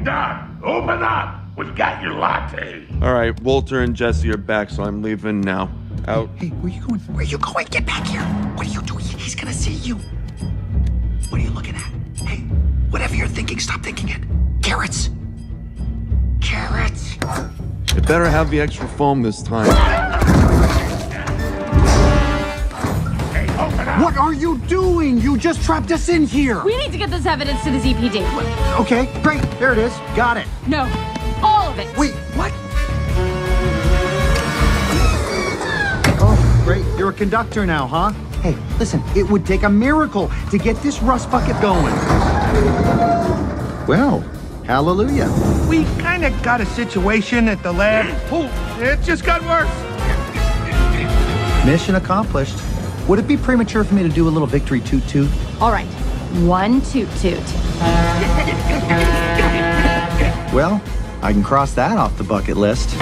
ain't done. Open up. We've got your latte. All right, Walter and Jesse are back, so I'm leaving now. Out. Hey, where you going? Where you going? Get back here. What are you doing? He's gonna see you. What are you looking at? Hey, whatever you're thinking, stop thinking it. Carrots. Carrots. You better have the extra foam this time. Hey, open up. What are you doing? You just trapped us in here. We need to get this evidence to the ZPD. Okay, great. There it is. Got it. No, all of it. Wait, what? Oh, great. You're a conductor now, huh? Hey, listen, it would take a miracle to get this rust bucket going. Well, hallelujah. We kind of got a situation at the lab. Oh, it just got worse. Mission accomplished. Would it be premature for me to do a little victory toot toot? All right, 1 toot toot. Well, I can cross that off the bucket list.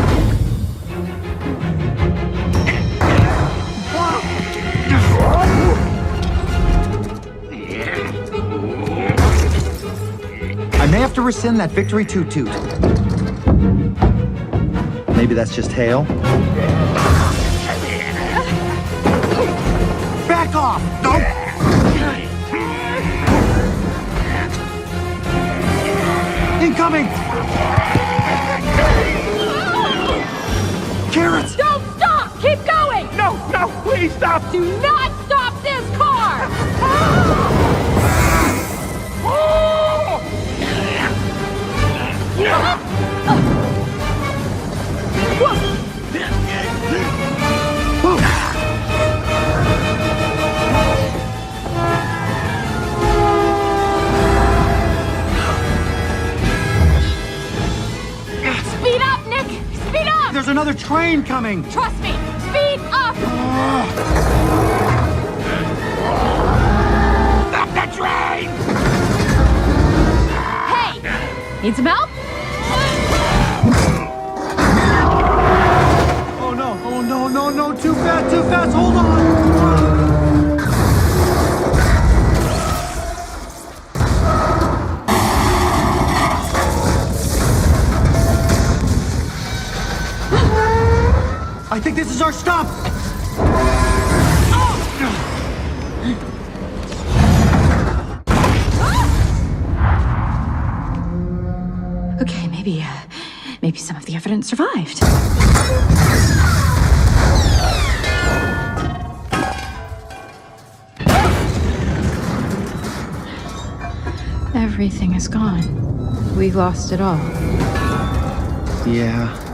I may have to rescind that victory toot toot. Maybe that's just hail. Back off! No! Incoming! Carrots! Don't stop! Keep going! No, please stop. Do not stop this car! Speed up, Nick! Speed up! There's another train coming! Trust me! Speed up! Stop the train! Hey! Need some help? Oh no, too fast, hold on! I think this is our stop! Okay, maybe some of the evidence survived. Everything is gone. We lost it all. Yeah.